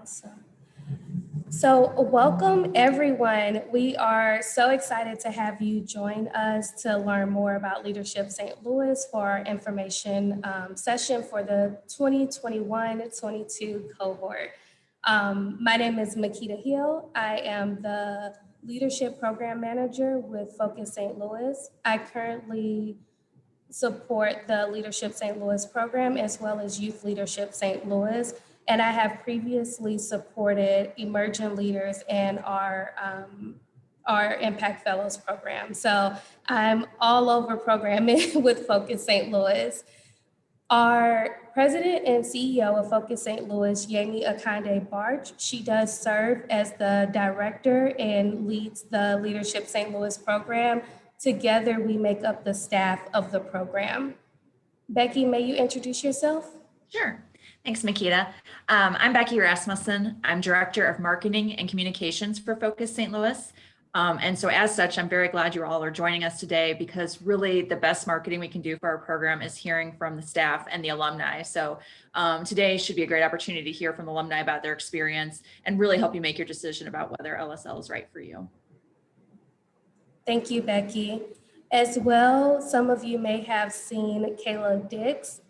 Awesome. So, welcome everyone. We are so excited to have you join us to learn more about Leadership St. Louis for our information session for the 2021-22 cohort. My name is Makita Hill. I am the Leadership Program Manager with Focus St. Louis. I currently support the Leadership St. Louis program as well as Youth Leadership St. Louis. And I have previously supported emerging leaders in our Impact Fellows program. So I'm all over programming with Focus St. Louis. Our president and CEO of Focus St. Louis, Yemi Akande Barch, she does serve as the director and leads the Leadership St. Louis program. Together, we make up the staff of the program. Becky, may you introduce yourself? Sure. Thanks, Makita. I'm Becky Rasmussen. I'm Director of Marketing and Communications for Focus St. Louis. And so as such, I'm very glad you all are joining us today because really the best marketing we can do for our program is hearing from the staff and the alumni. So today should be a great opportunity to hear from alumni about their experience and really help you make your decision about whether LSL is right for you. Thank you, Becky. As well, some of you may have seen Kayla Dix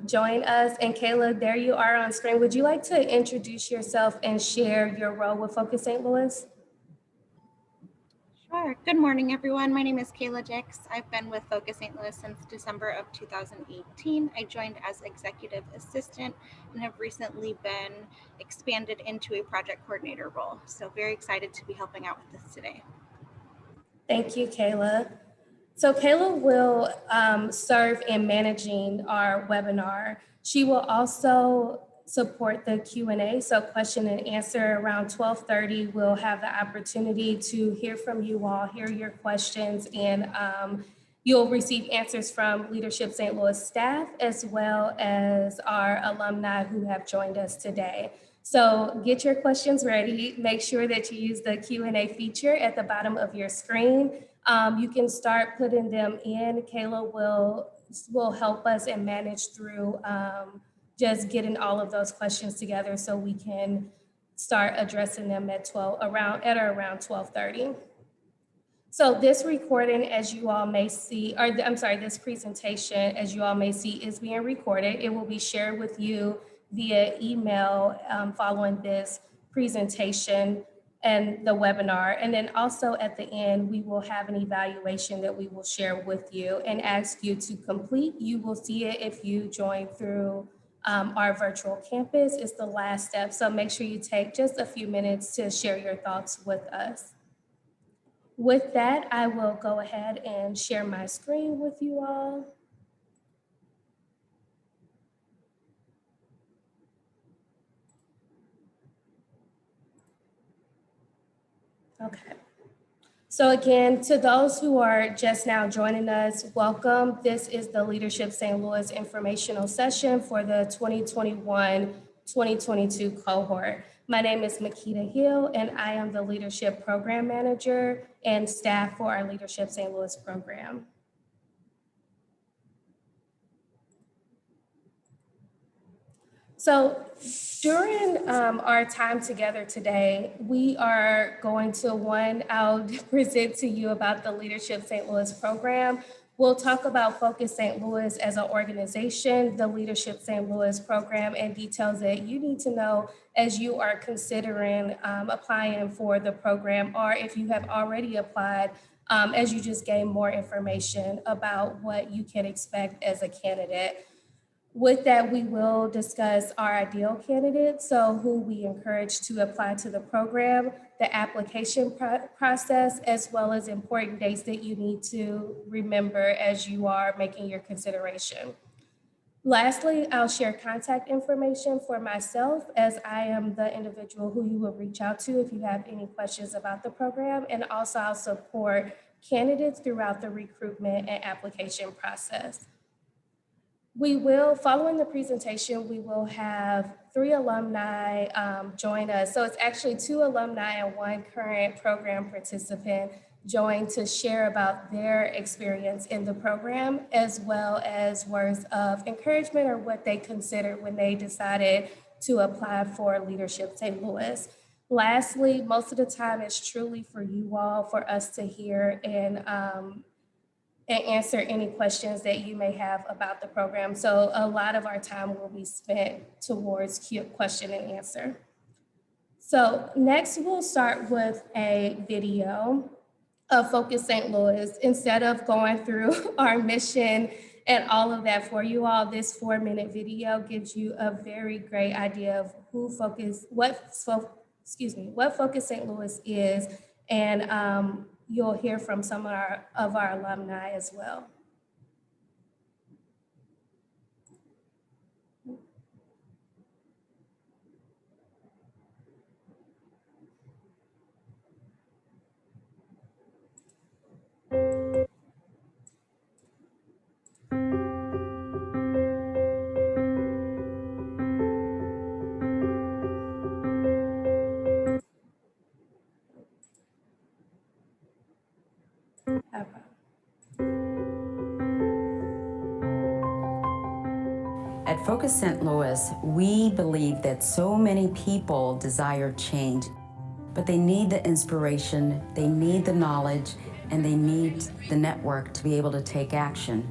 join us. And Kayla, there you are on screen. Would you like to introduce yourself and share your role with Focus St. Louis? Sure. Good morning, everyone. My name is Kayla Dix. I've been with Focus St. Louis since December of 2018. I joined as executive assistant and have recently been expanded into a project coordinator role. So very excited to be helping out with this today. Thank you, Kayla. So Kayla will serve in managing our webinar. She will also support the Q&A, so question and answer around 12:30. We'll have the opportunity to hear from you all, hear your questions, and you'll receive answers from Leadership St. Louis staff as well as our alumni who have joined us today. So get your questions ready. Make sure that you use the Q&A feature at the bottom of your screen. You can start putting them in. Kayla will help us and manage through just getting all of those questions together so we can start addressing them at around 12:30. So this recording, as you all may see, this presentation, as you all may see, is being recorded. It will be shared with you via email following this presentation and the webinar. And then also at the end, we will have an evaluation that we will share with you and ask you to complete. You will see it if you join through our virtual campus. It's the last step. So make sure you take just a few minutes to share your thoughts with us. With that, I will go ahead and share my screen with you all. Okay. So again, to those who are just now joining us, welcome. This is the Leadership St. Louis informational session for the 2021-2022 cohort. My name is Makita Hill, and I am the Leadership Program Manager and staff for our Leadership St. Louis program. So during our time together today, we are going to, I'll present to you about the Leadership St. Louis program. We'll talk about Focus St. Louis as an organization, the Leadership St. Louis program, and details that you need to know as you are considering applying for the program, or if you have already applied, as you just gain more information about what you can expect as a candidate. With that, we will discuss our ideal candidates, so who we encourage to apply to the program, the application process, as well as important dates that you need to remember as you are making your consideration. Lastly, I'll share contact information for myself, as I am the individual who you will reach out to if you have any questions about the program, and also I'll support candidates throughout the recruitment and application process. We will, following the presentation, we will have 3 alumni join us. So it's actually 2 alumni and 1 current program participant join to share about their experience in the program, as well as words of encouragement or what they considered when they decided to apply for Leadership St. Louis. Lastly, most of the time it's truly for you all, for us to hear and answer any questions that you may have about the program. So a lot of our time will be spent towards question and answer. So next we'll start with a video of Focus St. Louis. Instead of going through our mission and all of that for you all, this 4-minute video gives you a very great idea of what Focus St. Louis is, and you'll hear from some of our alumni as well. At Focus St. Louis, we believe that so many people desire change, but they need the inspiration, they need the knowledge, and they need the network to be able to take action.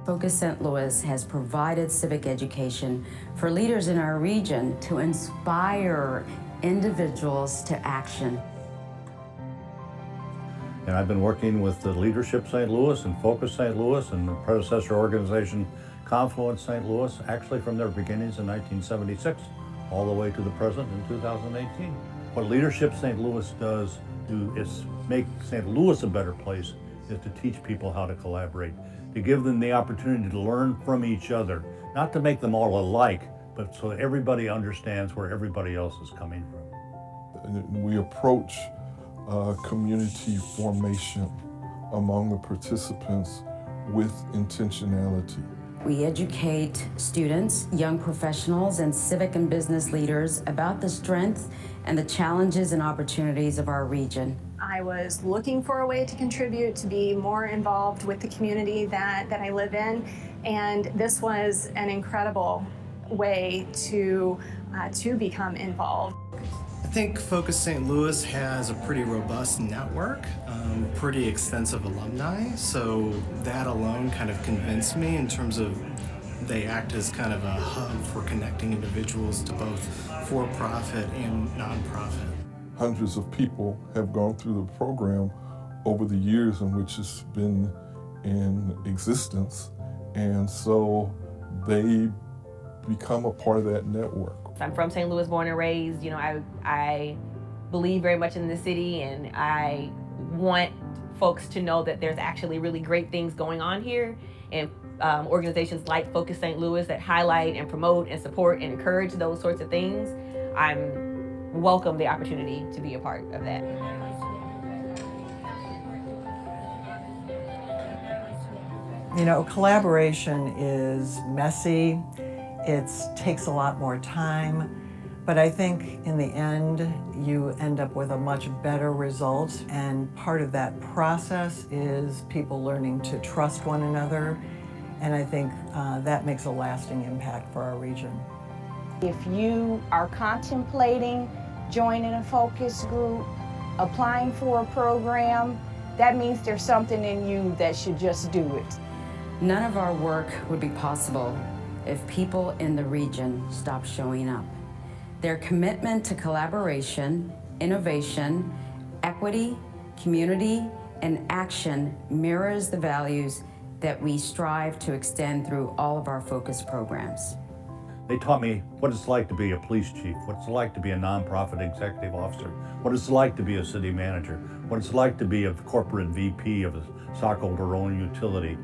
Focus St. Louis has provided civic education for leaders in our region to inspire individuals to action. And I've been working with the Leadership St. Louis and Focus St. Louis and the predecessor organization Confluence St. Louis, actually from their beginnings in 1976 all the way to the present in 2018. What Leadership St. Louis does is make St. Louis a better place, is to teach people how to collaborate, to give them the opportunity to learn from each other, not to make them all alike, but so everybody understands where everybody else is coming from. We approach community formation among the participants with intentionality. We educate students, young professionals, and civic and business leaders about the strengths and the challenges and opportunities of our region. I was looking for a way to contribute, to be more involved with the community that I live in, and this was an incredible way to become involved. I think Focus St. Louis has a pretty robust network, pretty extensive alumni, so that alone kind of convinced me in terms of they act as kind of a hub for connecting individuals to both for-profit and nonprofit. Hundreds of people have gone through the program over the years in which it's been in existence, and so they become a part of that network. I'm from St. Louis, born and raised. You know, I believe very much in the city, and I want folks to know that there's actually really great things going on here, and organizations like Focus St. Louis that highlight and promote and support and encourage those sorts of things. I'm welcome the opportunity to be a part of that. You know, collaboration is messy. It takes a lot more time, but I think in the end, you end up with a much better result. And part of that process is people learning to trust one another. And I think that makes a lasting impact for our region. If you are contemplating joining a focus group, applying for a program, that means there's something in you that should just do it. None of our work would be possible if people in the region stop showing up. Their commitment to collaboration, innovation, equity, community, and action mirrors the values that we strive to extend through all of our focus programs. They taught me what it's like to be a police chief, what it's like to be a nonprofit executive officer, what it's like to be a city manager, what it's like to be a corporate VP of a stockholder-owned utility.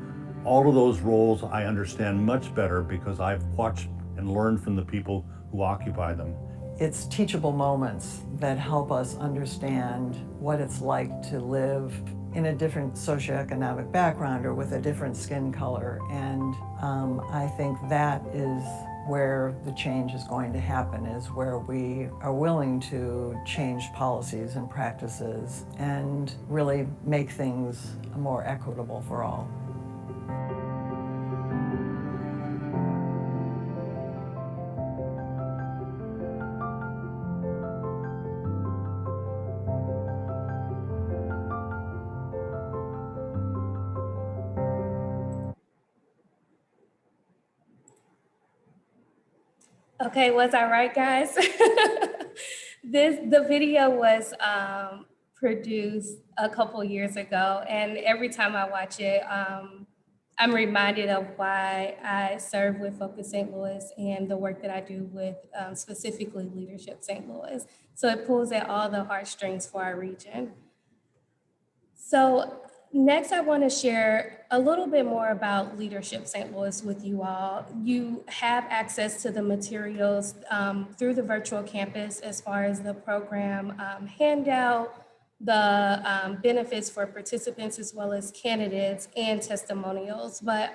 All of those roles I understand much better because I've watched and learned from the people who occupy them. It's teachable moments that help us understand what it's like to live in a different socioeconomic background or with a different skin color. And I think that is where the change is going to happen, is where we are willing to change policies and practices and really make things more equitable for all. Okay, was I right, guys? The video was produced a couple years ago, and every time I watch it, I'm reminded of why I serve with Focus St. Louis and the work that I do with specifically Leadership St. Louis. So it pulls at all the heartstrings for our region. So next, I want to share a little bit more about Leadership St. Louis with you all. You have access to the materials through the virtual campus as far as the program handout, the benefits for participants as well as candidates and testimonials. But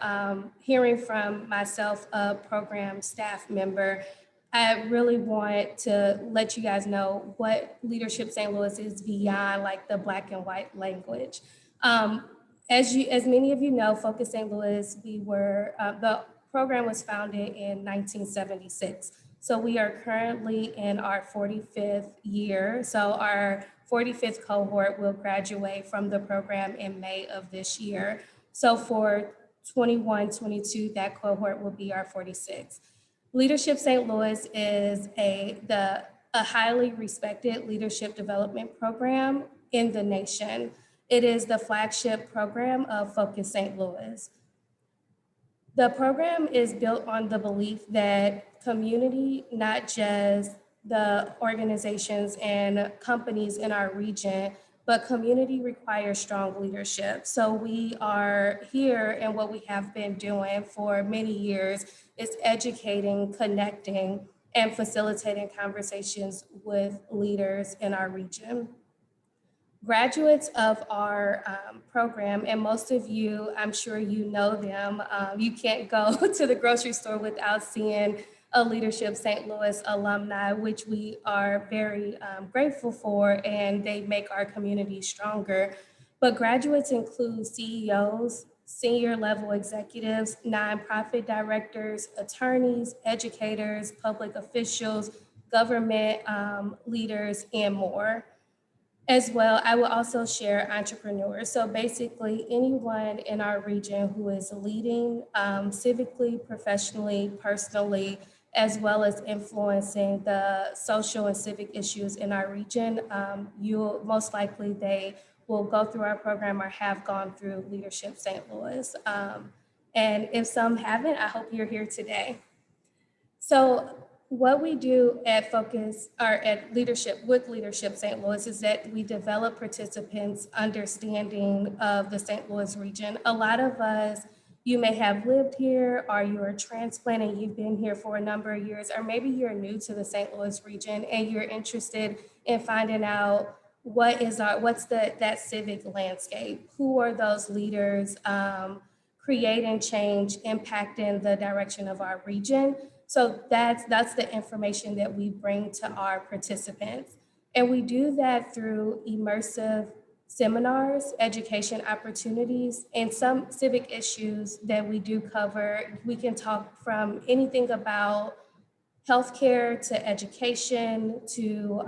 hearing from myself, a program staff member, I really want to let you guys know what Leadership St. Louis is beyond like the black and white language. As many of you know, Focus St. Louis, the program was founded in 1976. So we are currently in our 45th year. So our 45th cohort will graduate from the program in May of this year. So for 21-22, that cohort will be our 46th. Leadership St. Louis is a highly respected leadership development program in the nation. It is the flagship program of Focus St. Louis. The program is built on the belief that community, not just the organizations and companies in our region, but community requires strong leadership. So we are here, and what we have been doing for many years is educating, connecting, and facilitating conversations with leaders in our region. Graduates of our program, and most of you, I'm sure you know them, you can't go to the grocery store without seeing a Leadership St. Louis alumni, which we are very grateful for, and they make our community stronger. But graduates include CEOs, senior level executives, nonprofit directors, attorneys, educators, public officials, government leaders, and more. As well, I will also share entrepreneurs. So basically anyone in our region who is leading civically, professionally, personally, as well as influencing the social and civic issues in our region, most likely they will go through our program or have gone through Leadership St. Louis. And if some haven't, I hope you're here today. So what we do at Focus or at Leadership with Leadership St. Louis is that we develop participants' understanding of the St. Louis region. A lot of us, you may have lived here, or you're a transplant and you've been here for a number of years, or maybe you're new to the St. Louis region and you're interested in finding out what's that civic landscape? Who are those leaders creating change, impacting the direction of our region? So that's the information that we bring to our participants. And we do that through immersive seminars, education opportunities, and some civic issues that we do cover. We can talk from anything about healthcare to education to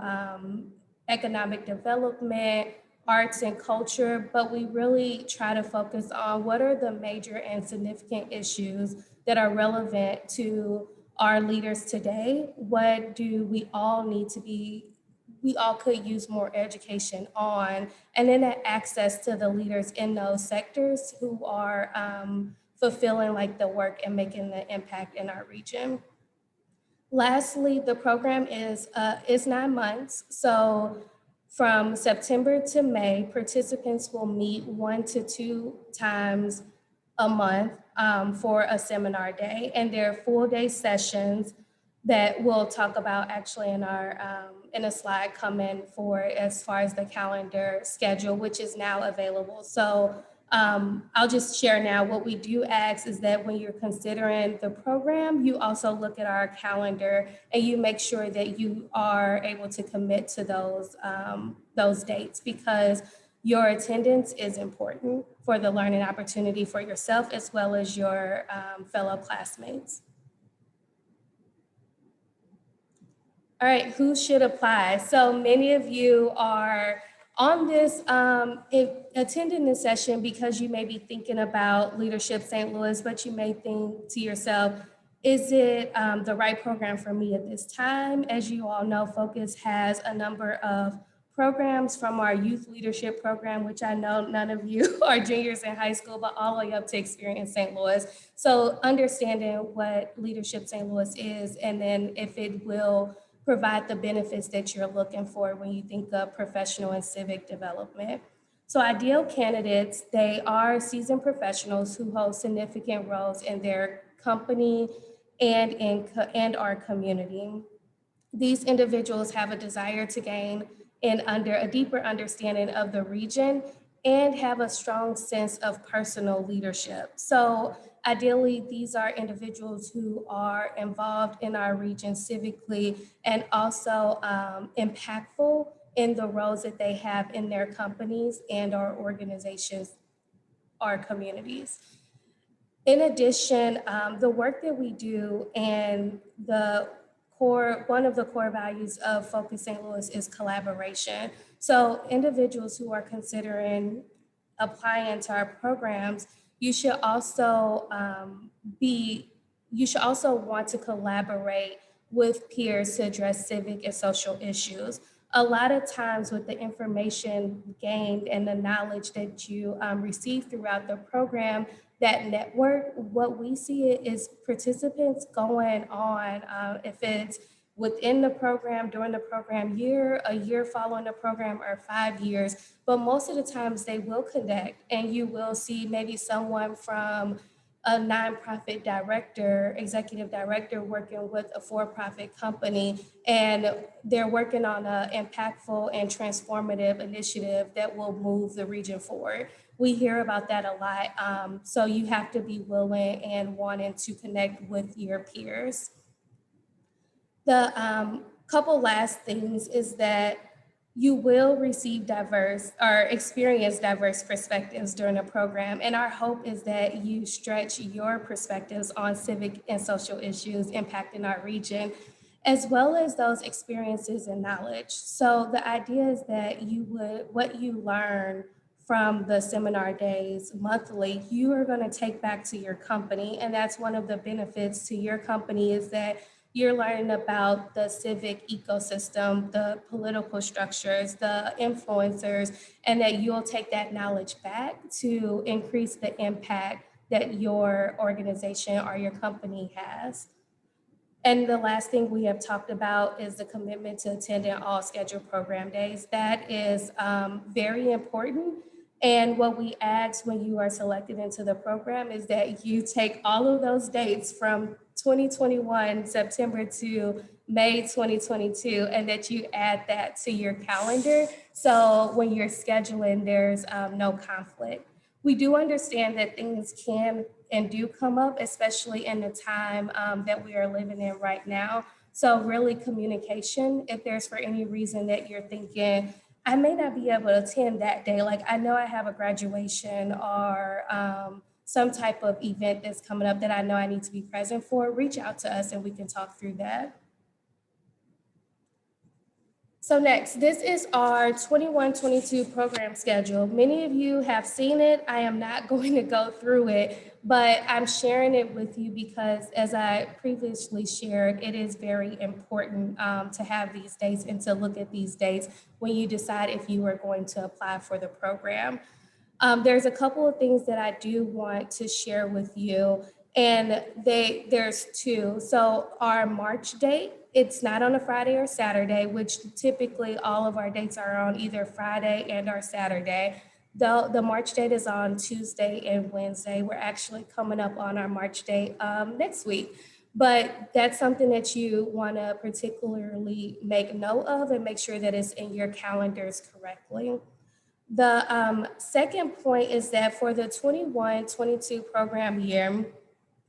economic development, arts and culture, but we really try to focus on what are the major and significant issues that are relevant to our leaders today. What do we all could use more education on, and then access to the leaders in those sectors who are fulfilling like the work and making the impact in our region. Lastly, the program is 9 months. So from September to May, participants will meet 1 to 2 times a month for a seminar day, and they're full day sessions that we'll talk about actually in our in a slide coming for as far as the calendar schedule, which is now available. So I'll just share now what we do ask is that when you're considering the program, you also look at our calendar and you make sure that you are able to commit to those dates, because your attendance is important for the learning opportunity for yourself as well as your fellow classmates. All right, who should apply? So many of you are on this, attending this session because you may be thinking about Leadership St. Louis, but you may think to yourself, Is it the right program for me at this time? As you all know, Focus has a number of programs, from our youth leadership program, which I know none of you are juniors in high school, but all the way up to Experience St. Louis. So understanding what Leadership St. Louis is, and then if it will provide the benefits that you're looking for when you think of professional and civic development. So ideal candidates, they are seasoned professionals who hold significant roles in their company and our community. These individuals have a desire to gain a deeper understanding of the region and have a strong sense of personal leadership. So ideally, these are individuals who are involved in our region civically and also impactful in the roles that they have in their companies and our organizations, our communities. In addition, the work that we do and one of the core values of Focus St. Louis is collaboration. So individuals who are considering applying to our programs, you should also want to collaborate with peers to address civic and social issues. A lot of times with the information gained and the knowledge that you receive throughout the program, that network, what we see is participants going on, if it's within the program, during the program year, a year following the program, or 5 years. But most of the times they will connect, and you will see maybe someone from a nonprofit director, executive director, working with a for-profit company, and they're working on an impactful and transformative initiative that will move the region forward. We hear about that a lot. So you have to be willing and wanting to connect with your peers. The couple last things is that you will receive diverse or experience diverse perspectives during the program. And our hope is that you stretch your perspectives on civic and social issues impacting our region, as well as those experiences and knowledge. So the idea is that what you learn from the seminar days monthly, you are going to take back to your company. And that's one of the benefits to your company, is that you're learning about the civic ecosystem, the political structures, the influencers, and that you'll take that knowledge back to increase the impact that your organization or your company has. And the last thing we have talked about is the commitment to attending all scheduled program days. That is very important. And what we ask when you are selected into the program is that you take all of those dates from 2021 September to May 2022, and that you add that to your calendar. So when you're scheduling, there's no conflict. We do understand that things can and do come up, especially in the time that we are living in right now. So really communication, if there's for any reason that you're thinking, I may not be able to attend that day. Like, I know I have a graduation or some type of event that's coming up that I know I need to be present for, reach out to us and we can talk through that. So next, this is our 21-22 program schedule. Many of you have seen it. I am not going to go through it, but I'm sharing it with you because, as I previously shared, it is very important to have these dates and to look at these dates when you decide if you are going to apply for the program. There's a couple of things that I do want to share with you, and there's two. So our March date, it's not on a Friday or Saturday, which typically all of our dates are on either Friday and or Saturday. The March date is on Tuesday and Wednesday. We're actually coming up on our March date next week. But that's something that you want to particularly make note of and make sure that it's in your calendars correctly. The second point is that for the 21-22 program year,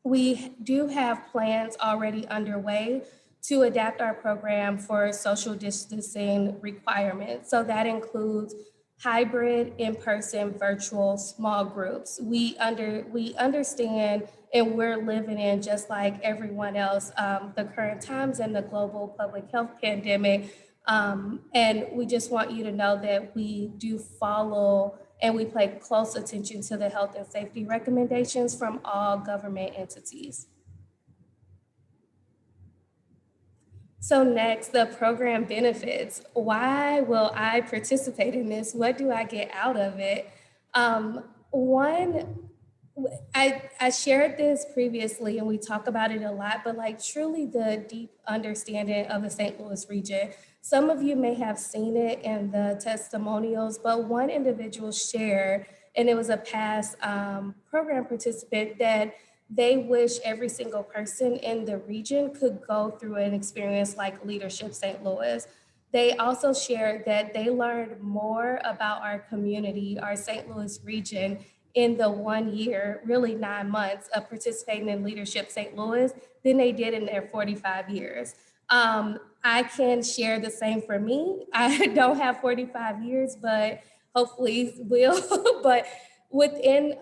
we do have plans already underway to adapt our program for social distancing requirements. So that includes hybrid, in-person, virtual, small groups. We understand, and we're living in, just like everyone else, the current times and the global public health pandemic. And we just want you to know that we do follow and we pay close attention to the health and safety recommendations from all government entities. So next, the program benefits. Why will I participate in this? What do I get out of it? One, I shared this previously and we talk about it a lot, but like truly the deep understanding of the St. Louis region. Some of you may have seen it in the testimonials, but one individual shared, and it was a past program participant, that they wish every single person in the region could go through an experience like Leadership St. Louis. They also shared that they learned more about our community, our St. Louis region, in the 1 year, really 9 months of participating in Leadership St. Louis than they did in their 45 years. I can share the same for me. I don't have 45 years, but hopefully will. But within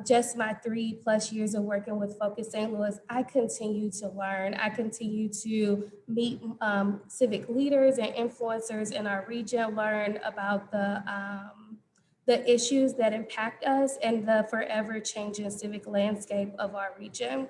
just my 3+ years of working with Focus St. Louis, I continue to learn. I continue to meet civic leaders and influencers in our region, learn about the issues that impact us and the forever changing civic landscape of our region.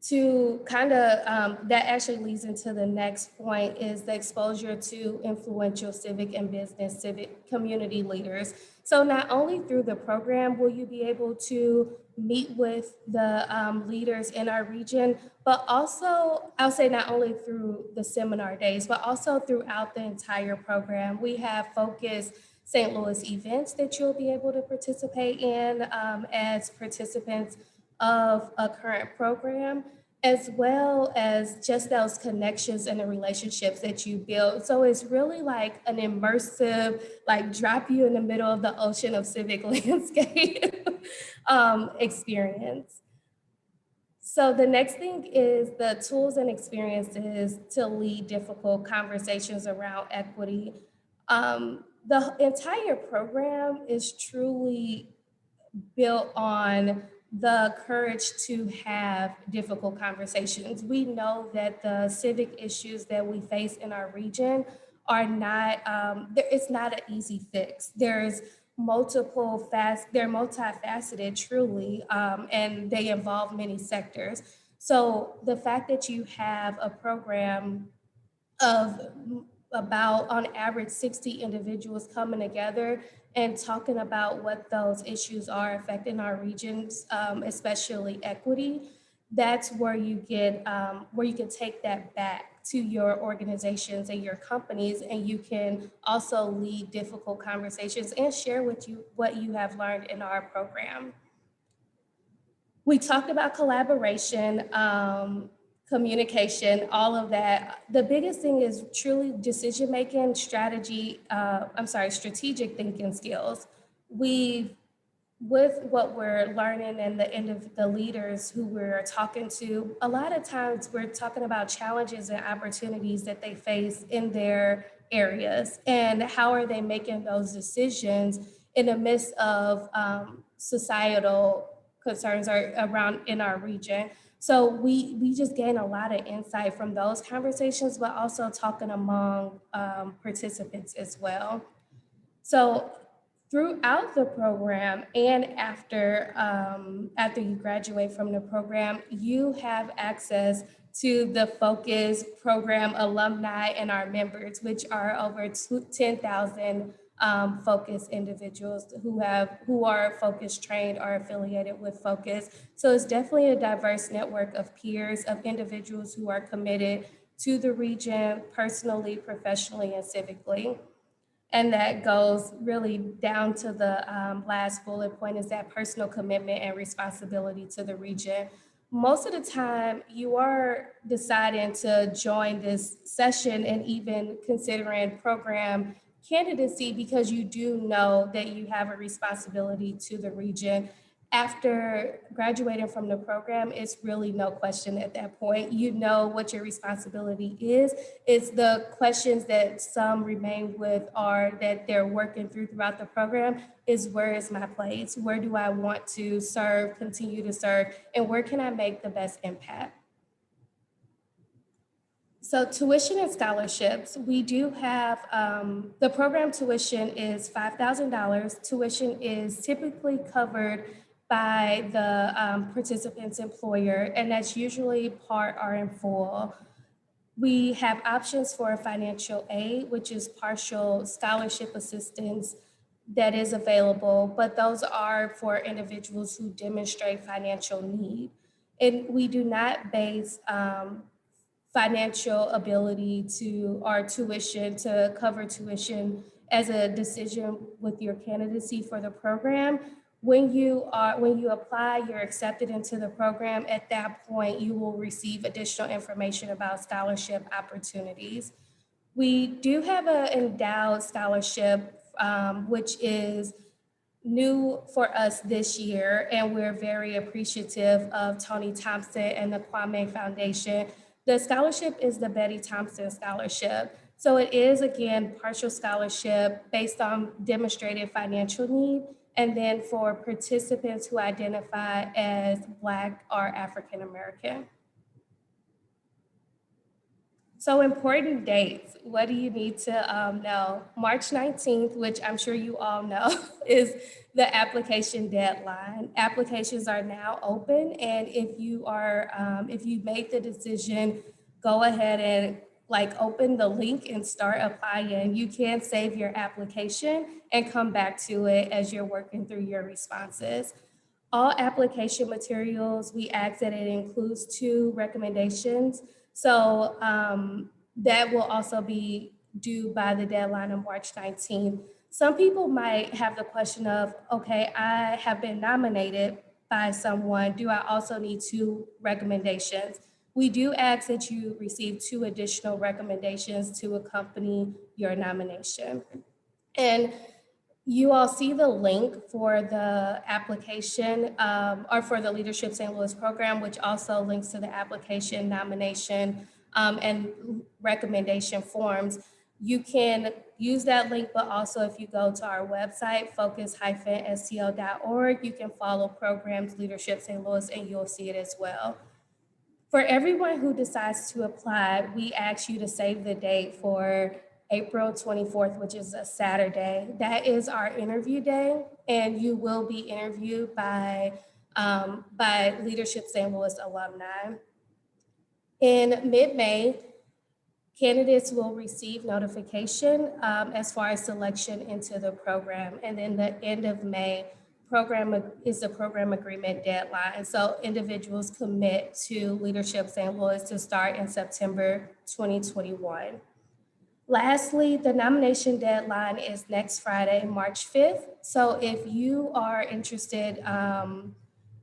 To kind of, that actually leads into the next point, is the exposure to influential civic and business civic community leaders. So not only through the program will you be able to meet with the leaders in our region, but also, I'll say not only through the seminar days, but also throughout the entire program. We have Focus St. Louis events that you'll be able to participate in as participants of a current program, as well as just those connections and the relationships that you build. So it's really like an immersive, like drop you in the middle of the ocean of civic landscape experience. So the next thing is the tools and experiences to lead difficult conversations around equity. The entire program is truly built on the courage to have difficult conversations. We know that the civic issues that we face in our region are not, it's not an easy fix. There's they're multifaceted truly, and they involve many sectors. So the fact that you have a program of about, on average, 60 individuals coming together and talking about what those issues are affecting our regions, especially equity, that's where you get, where you can take that back to your organizations and your companies, and you can also lead difficult conversations and share with you what you have learned in our program. We talked about collaboration, communication, all of that. The biggest thing is truly decision-making, strategic thinking skills. With what we're learning and the end of the leaders who we're talking to, a lot of times we're talking about challenges and opportunities that they face in their areas, and how are they making those decisions in the midst of societal concerns around in our region. So we just gain a lot of insight from those conversations, but also talking among participants as well. So throughout the program and after you graduate from the program, you have access to the Focus program alumni and our members, which are over 10,000 Focus individuals who are Focus trained or affiliated with Focus. So it's definitely a diverse network of peers, of individuals who are committed to the region personally, professionally, and civically. And that goes really down to the last bullet point, is that personal commitment and responsibility to the region. Most of the time, you are deciding to join this session and even considering program candidacy because you do know that you have a responsibility to the region. After graduating from the program, it's really no question at that point. You know what your responsibility is. It's the questions that some remain with, are that they're working throughout the program, is where is my place? Where do I want to serve, continue to serve, and where can I make the best impact? So tuition and scholarships, we do have, the program tuition is $5,000. Tuition is typically covered by the participant's employer, and that's usually part or in full. We have options for financial aid, which is partial scholarship assistance that is available, but those are for individuals who demonstrate financial need. And we do not base financial ability to or tuition to cover tuition as a decision with your candidacy for the program. When you apply, you're accepted into the program. At that point, you will receive additional information about scholarship opportunities. We do have an endowed scholarship, which is new for us this year, and we're very appreciative of Tony Thompson and the Kwame Foundation. The scholarship is the Betty Thompson Scholarship. So it is, again, partial scholarship based on demonstrated financial need, and then for participants who identify as Black or African American. So important dates. What do you need to know? March 19th, which I'm sure you all know, is the application deadline. Applications are now open, and if you made the decision, go ahead and open the link and start applying. You can save your application and come back to it as you're working through your responses. All application materials, we ask that it includes 2 recommendations. So that will also be due by the deadline of March 19th. Some people might have the question of, okay, I have been nominated by someone. Do I also need 2 recommendations? We do ask that you receive 2 additional recommendations to accompany your nomination. And you all see the link for the application or for the Leadership St. Louis program, which also links to the application, nomination, and recommendation forms. You can use that link, but also if you go to our website, focus-stl.org, you can follow programs Leadership St. Louis and you'll see it as well. For everyone who decides to apply, we ask you to save the date for April 24th, which is a Saturday. That is our interview day, and you will be interviewed by Leadership St. Louis alumni. In mid-May, candidates will receive notification as far as selection into the program. And then the end of May, is the program agreement deadline. So individuals commit to Leadership St. Louis to start in September 2021. Lastly, the nomination deadline is next Friday, March 5th. So if you are interested,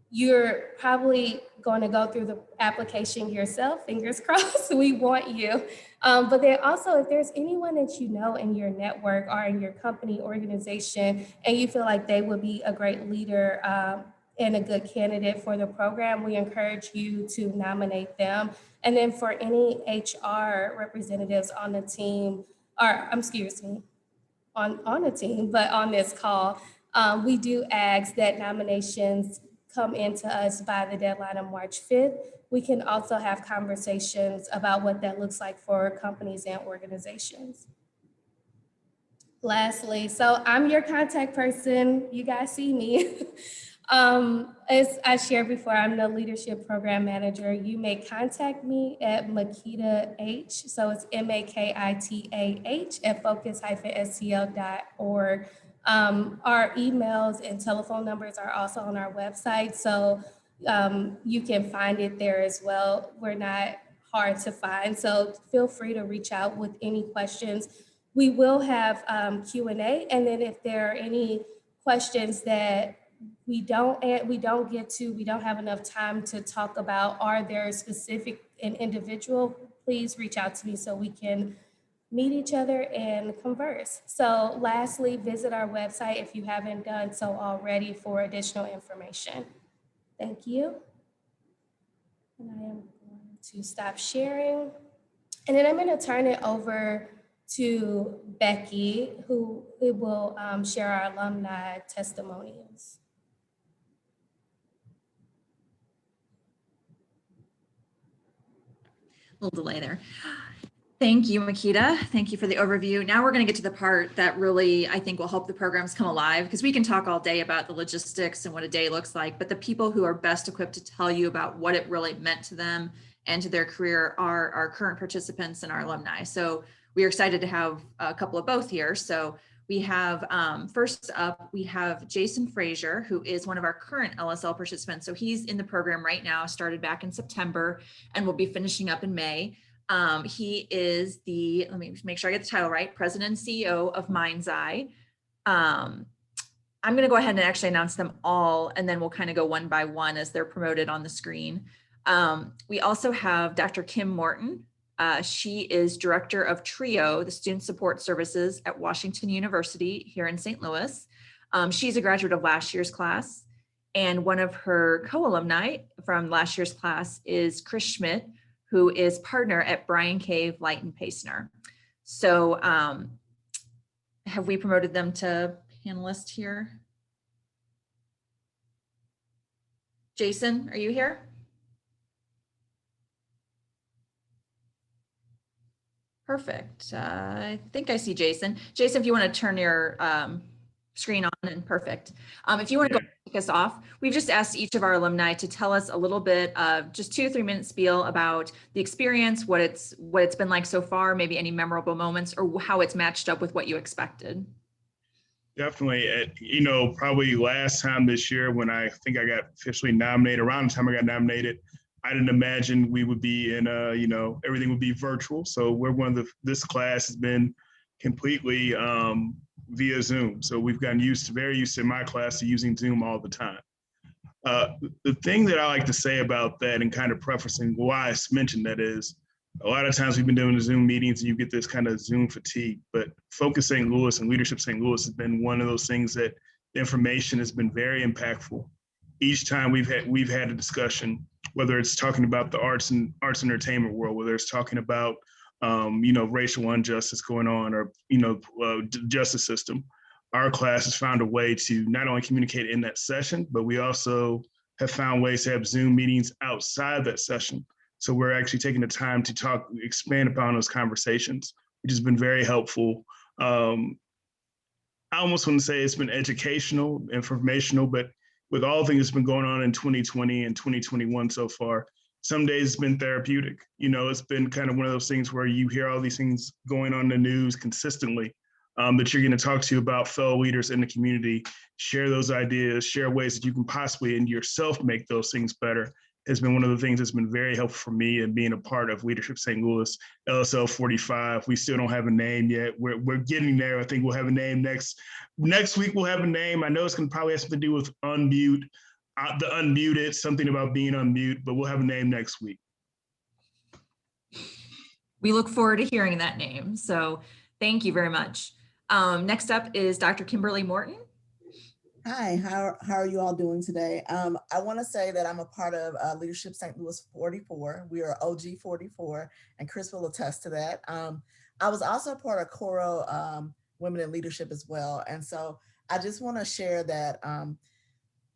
you're probably going to go through the application yourself, fingers crossed, we want you. But then also, if there's anyone that you know in your network or in your company organization, and you feel like they would be a great leader and a good candidate for the program, we encourage you to nominate them. And then for any HR representatives on the team, or excuse me, on the team, but on this call, we do ask that nominations come into us by the deadline of March 5th. We can also have conversations about what that looks like for companies and organizations. Lastly, so I'm your contact person. You guys see me. As I shared before, I'm the Leadership Program Manager. You may contact me at Makita H, so it's MAKITAH at focus-stl.org. Our emails and telephone numbers are also on our website, so you can find it there as well. We're not hard to find, so feel free to reach out with any questions. We will have Q&A, and then if there are any questions that we don't get to, we don't have enough time to talk about, are there specific and individual, please reach out to me so we can meet each other and converse. So lastly, visit our website if you haven't done so already for additional information. Thank you. And I am going to stop sharing. And then I'm going to turn it over to Becky, who will share our alumni testimonials. A little delay there. Thank you, Makita. Thank you for the overview. Now we're going to get to the part that really, I think, will help the programs come alive, because we can talk all day about the logistics and what a day looks like, but the people who are best equipped to tell you about what it really meant to them and to their career are our current participants and our alumni. So we are excited to have a couple of both here. So we have, first up, we have Jason Frazier, who is one of our current LSL participants. So he's in the program right now, started back in September, and will be finishing up in May. He is the, let me make sure I get the title right, President and CEO of Mind's Eye. I'm going to go ahead and actually announce them all, and then we'll kind of go one by one as they're promoted on the screen. We also have Dr. Kim Morton. She is director of TRIO, the Student Support Services at Washington University here in St. Louis. She's a graduate of last year's class, and one of her co-alumni from last year's class is Chris Schmidt, who is partner at Bryan Cave, Light and Pacener. So have we promoted them to panelist here? Jason, are you here? Perfect. I think I see Jason. Jason, if you want to turn your screen on, and perfect. If you want to go kick us off, we've just asked each of our alumni to tell us a little bit of just 2 or 3 minute spiel about the experience, what it's been like so far, maybe any memorable moments, or how it's matched up with what you expected. Definitely. You know, probably last time this year when I think I got officially nominated, around the time I got nominated, I didn't imagine we would be in you know, everything would be virtual. So we're this class has been completely via Zoom. So we've gotten very used to in my class to using Zoom all the time. The thing that I like to say about that, and kind of prefacing why I mentioned that, is a lot of times we've been doing the Zoom meetings and you get this kind of Zoom fatigue, but Focus St. Louis and Leadership St. Louis has been one of those things that the information has been very impactful. Each time we've had a discussion, whether it's talking about the arts and entertainment world, whether it's talking about you know, racial injustice going on, or you know, justice system, our class has found a way to not only communicate in that session, but we also have found ways to have Zoom meetings outside that session. So we're actually taking the time to expand upon those conversations, which has been very helpful. I almost want to say it's been educational, informational, but with all things that's been going on in 2020 and 2021 so far, some days it's been therapeutic. You know, it's been kind of one of those things where you hear all these things going on in the news consistently, that you're going to talk to about fellow leaders in the community, share those ideas, share ways that you can possibly in yourself make those things better, has been one of the things that's been very helpful for me in being a part of Leadership St. Louis, LSL 45. We still don't have a name yet. We're getting there. I think we'll have a name next week. We'll have a name. I know it's going to probably have something to do with unmute, the unmuted, something about being unmute, but we'll have a name next week. We look forward to hearing that name. So thank you very much. Next up is Dr. Kimberly Morton. Hi, how are you all doing today? I want to say that I'm a part of Leadership St. Louis 44. We are OG 44, and Chris will attest to that. I was also a part of Coro Women in Leadership as well. And so I just want to share that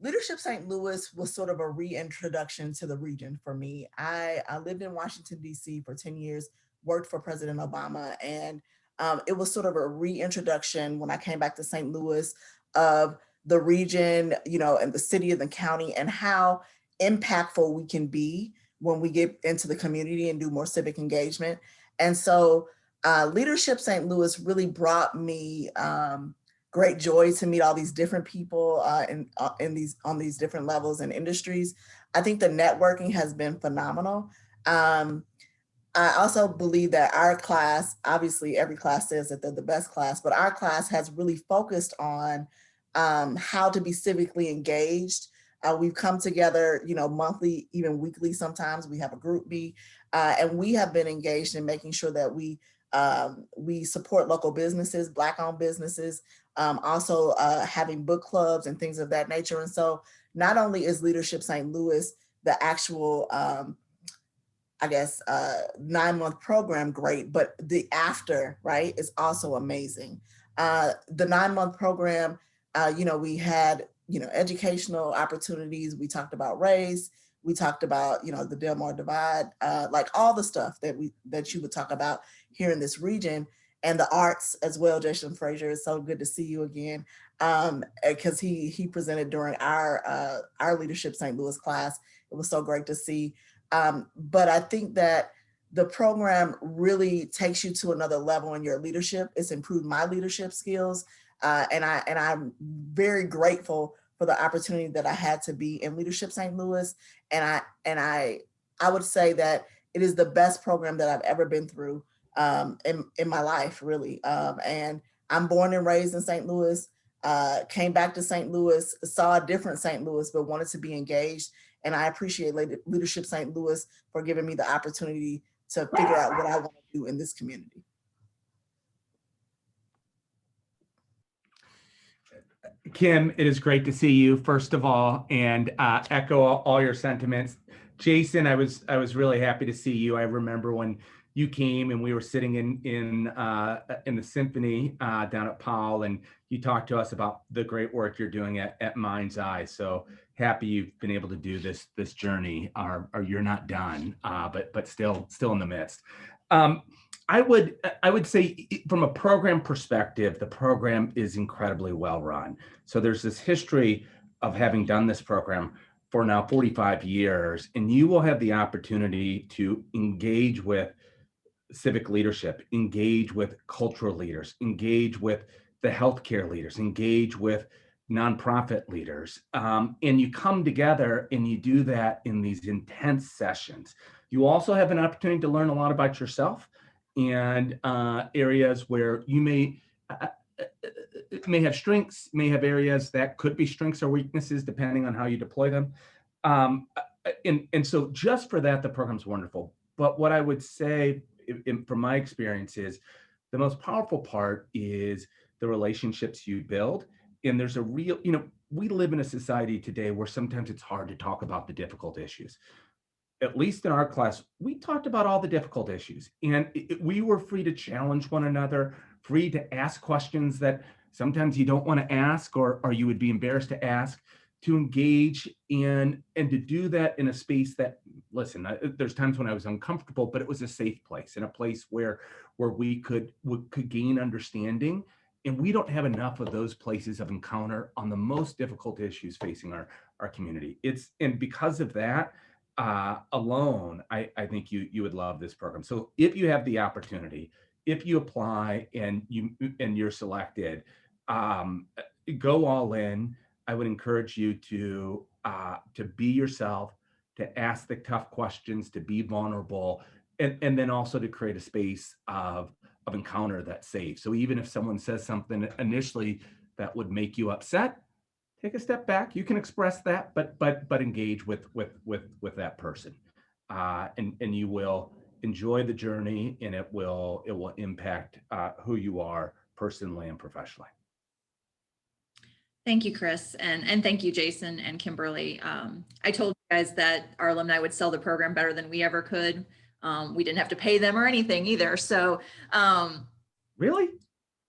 Leadership St. Louis was sort of a reintroduction to the region for me. I lived in Washington, D.C. for 10 years, worked for President Obama, and it was sort of a reintroduction when I came back to St. Louis of the region, you know, and the city and the county, and how impactful we can be when we get into the community and do more civic engagement. And so Leadership St. Louis really brought me great joy to meet all these different people on these different levels and industries. I think the networking has been phenomenal. I also believe that our class, obviously every class says that they're the best class, but our class has really focused on how to be civically engaged. We've come together, you know, monthly, even weekly sometimes. We have a group meet, and we have been engaged in making sure that we support local businesses, Black-owned businesses, also having book clubs and things of that nature. And so not only is Leadership St. Louis the actual, 9-month program great, but the after, right, is also amazing. The 9-month program, you know, we had, you know, educational opportunities. We talked about race. We talked about, you know, the Delmar Divide, like all the stuff that you would talk about here in this region, and the arts as well. Jason Frazier, it's so good to see you again, because he presented during our Leadership St. Louis class. It was so great to see. But I think that the program really takes you to another level in your leadership. It's improved my leadership skills. And I'm very grateful for the opportunity that I had to be in Leadership St. Louis. And I would say that it is the best program that I've ever been through in my life, really. And I'm born and raised in St. Louis, came back to St. Louis, saw a different St. Louis, but wanted to be engaged. And I appreciate Leadership St. Louis for giving me the opportunity to figure out what I want to do in this community. Kim, it is great to see you, first of all, and echo all your sentiments. Jason, I was really happy to see you. I remember when you came and we were sitting in the symphony down at Powell, and you talked to us about the great work you're doing at Mind's Eye. So happy you've been able to do this journey. Or you're not done, but still in the midst. I would say from a program perspective, the program is incredibly well run. So there's this history of having done this program for now 45 years, and you will have the opportunity to engage with civic leadership, engage with cultural leaders, engage with the healthcare leaders, engage with nonprofit leaders. And you come together and you do that in these intense sessions. You also have an opportunity to learn a lot about yourself and areas where you may have strengths, may have areas that could be strengths or weaknesses, depending on how you deploy them. And so just for that, the program's wonderful. But what I would say from my experience is the most powerful part is the relationships you build. And there's a real, we live in a society today where sometimes it's hard to talk about the difficult issues. At least in our class, we talked about all the difficult issues, and we were free to challenge one another, free to ask questions that sometimes you don't want to ask or you would be embarrassed to ask, to engage in, and to do that in a space that, listen, there's times when I was uncomfortable, but it was a safe place, and a place where we could gain understanding. And we don't have enough of those places of encounter on the most difficult issues facing our community. And because of that, alone, I think you would love this program. So if you have the opportunity, if you apply and you're selected, go all in. I would encourage you to be yourself, to ask the tough questions, to be vulnerable, and then also to create a space of encounter that's safe. So even if someone says something initially that would make you upset, take a step back. You can express that, but engage with that person, and you will enjoy the journey, and it will impact who you are personally and professionally. Thank you, Chris, and thank you, Jason and Kimberly. I told you guys that our alumni would sell the program better than we ever could. We didn't have to pay them or anything either. So, really?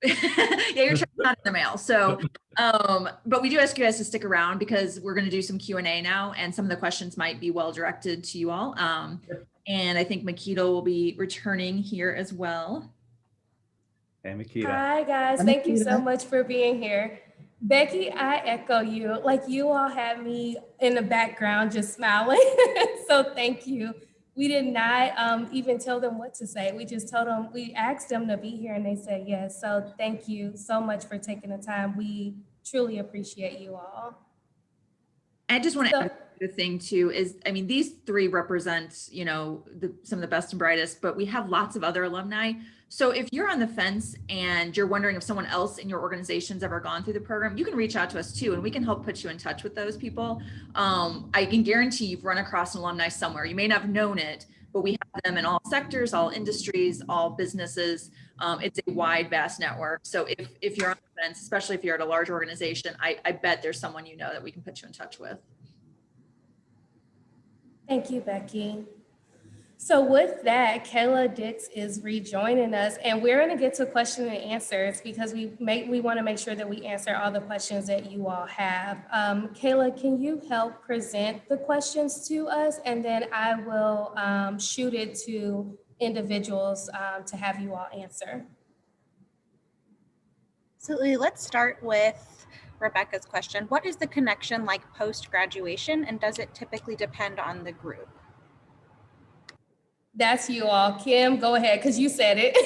Yeah, your check's not in the mail. So, but we do ask you guys to stick around because we're going to do some Q&A now, and some of the questions might be well directed to you all. And I think Makita will be returning here as well. Hey, Makita. Hi, guys. Thank you so much for being here. Becky, I echo you. Like, you all had me in the background just smiling. So thank you. We did not even tell them what to say. We just told them, we asked them to be here and they said yes. So thank you so much for taking the time. We truly appreciate you all. I just want to add the thing too is, I mean, these three represent, some of the best and brightest, but we have lots of other alumni. So if you're on the fence and you're wondering if someone else in your organization's ever gone through the program, you can reach out to us too, and we can help put you in touch with those people. I can guarantee you've run across an alumni somewhere. You may not have known it, but we have them in all sectors, all industries, all businesses. It's a wide, vast network. So if you're on the fence, especially if you're at a large organization, I bet there's someone that we can put you in touch with. Thank you, Becky. So with that, Kayla Dix is rejoining us, and we're going to get to question and answers because we want to make sure that we answer all the questions that you all have. Kayla, can you help present the questions to us, and then I will shoot it to individuals to have you all answer. Absolutely. Let's start with Rebecca's question. What is the connection like post-graduation, and does it typically depend on the group? That's you all. Kim, go ahead, because you said it.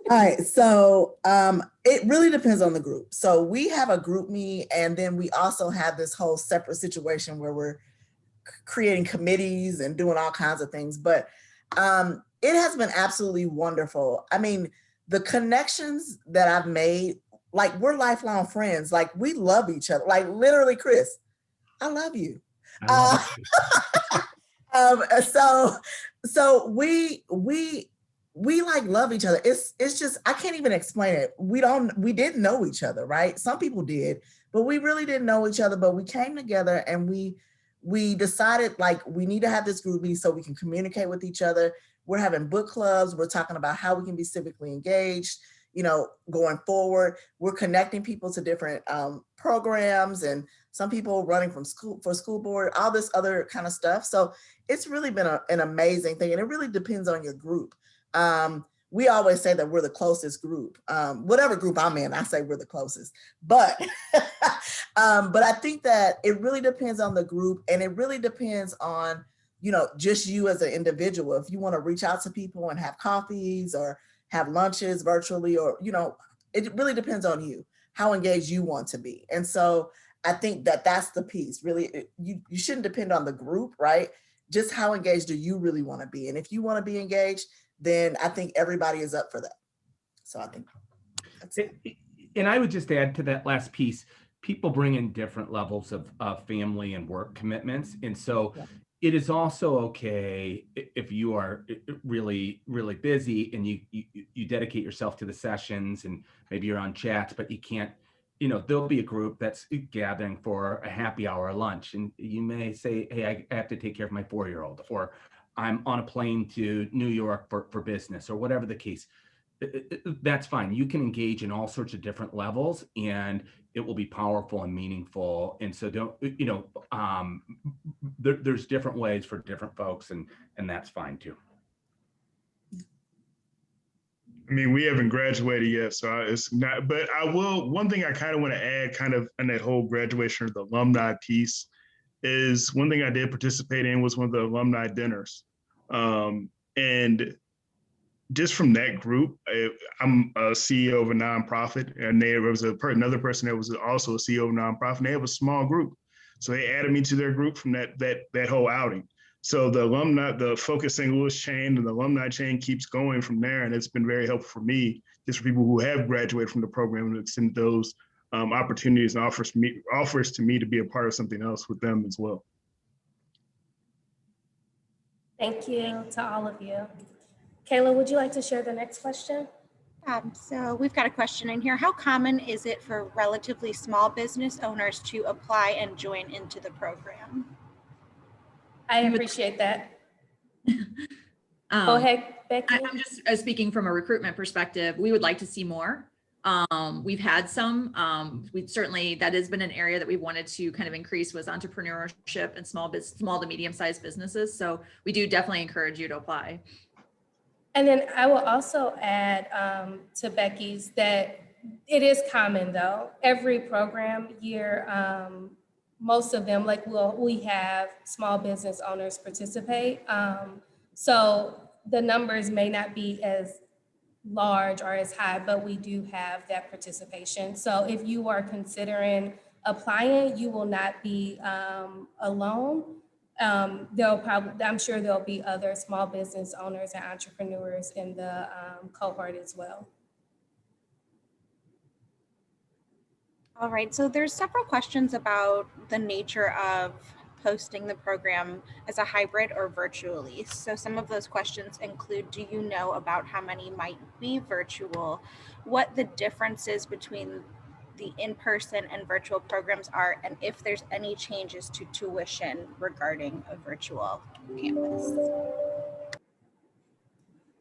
All right, so it really depends on the group. So we have a group me, and then we also have this whole separate situation where we're creating committees and doing all kinds of things. But it has been absolutely wonderful. I mean, the connections that I've made, like we're lifelong friends. Like we love each other. Like literally, Chris, I love you. So we like love each other. It's just, I can't even explain it. We didn't know each other, right? Some people did, but we really didn't know each other. But we came together and we decided like we need to have this group meeting so we can communicate with each other. We're having book clubs. We're talking about how we can be civically engaged, going forward. We're connecting people to different programs, and some people running for school board, all this other kind of stuff. So it's really been an amazing thing. And it really depends on your group. We always say that we're the closest group. Whatever group I'm in, I say we're the closest. But but I think that it really depends on the group, and it really depends on, just you as an individual. If you want to reach out to people and have coffees or have lunches virtually, or, it really depends on you, how engaged you want to be. And so I think that that's the piece. Really, you shouldn't depend on the group, right? Just how engaged do you really want to be? And if you want to be engaged, then I think everybody is up for that. So I think that's it. And I would just add to that last piece, people bring in different levels of family and work commitments. And so it is also okay if you are really, really busy and you dedicate yourself to the sessions, and maybe you're on chats, but you can't, there'll be a group that's gathering for a happy hour lunch. And you may say, hey, I have to take care of my 4-year-old, or I'm on a plane to New York for business, or whatever the case. That's fine. You can engage in all sorts of different levels, and it will be powerful and meaningful. And so there's different ways for different folks, and that's fine too. I mean, we haven't graduated yet, so it's not, but I will, one thing I kind of want to add kind of in that whole graduation or the alumni piece is one thing I did participate in was one of the alumni dinners. And just from that group, I'm a CEO of a nonprofit, and there was another person that was also a CEO of a nonprofit, and they have a small group. So they added me to their group from that whole outing. So the alumni, the Focus St. Louis chain and the alumni chain keeps going from there. And it's been very helpful for me, just for people who have graduated from the program, to extend those opportunities and offers to me to be a part of something else with them as well. Thank you to all of you. Kayla, would you like to share the next question? So we've got a question in here. How common is it for relatively small business owners to apply and join into the program? I appreciate that. Go ahead, Becky. I'm just speaking from a recruitment perspective. We would like to see more. We've had some. We certainly, that has been an area that we wanted to kind of increase, was entrepreneurship and small to medium-sized businesses. So we do definitely encourage you to apply. And then I will also add to Becky's that it is common though. Every program year, most of them, like we have small business owners participate. So the numbers may not be as large or as high, but we do have that participation. So if you are considering applying, you will not be alone. I'm sure there'll be other small business owners and entrepreneurs in the cohort as well. All right, so there's several questions about the nature of hosting the program as a hybrid or virtually. So some of those questions include, do you know about how many might be virtual? What the differences between the in-person and virtual programs are, and if there's any changes to tuition regarding a virtual campus?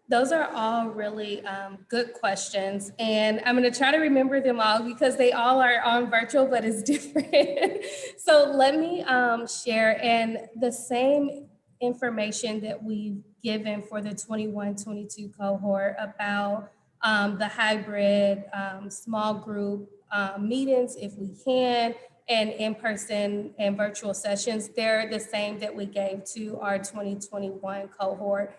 Those are all really good questions, and I'm going to try to remember them all because they all are on virtual, but it's different. So let me share, and the same information that we've given for the 21-22 cohort about the hybrid small group meetings, if we can, and in-person and virtual sessions, they're the same that we gave to our 2021 cohort.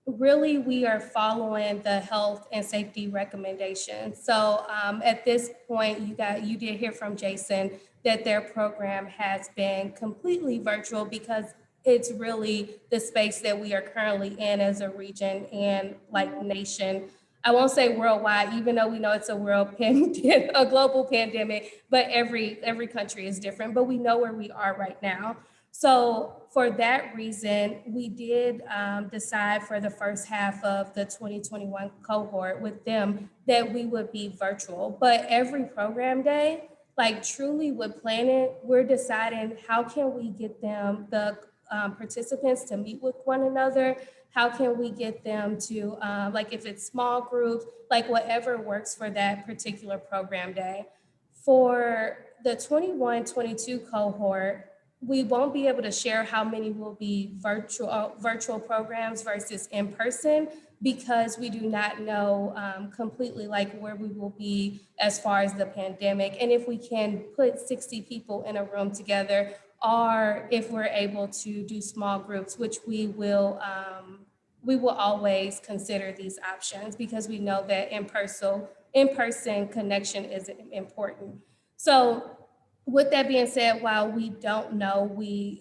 Really, we are following the health and safety recommendations. So at this point, you did hear from Jason that their program has been completely virtual because it's really the space that we are currently in as a region and like nation. I won't say worldwide, even though we know it's a a global pandemic, but every country is different, but we know where we are right now. So for that reason, we did decide for the first half of the 2021 cohort with them that we would be virtual. But every program day, like truly with planning, we're deciding how can we get them, the participants, to meet with one another. How can we get them to, like if it's small groups, like whatever works for that particular program day. For the 21-22 cohort, we won't be able to share how many will be virtual programs versus in person because we do not know completely like where we will be as far as the pandemic. And if we can put 60 people in a room together, or if we're able to do small groups, which we will always consider these options because we know that in-person connection is important. So with that being said, while we don't know,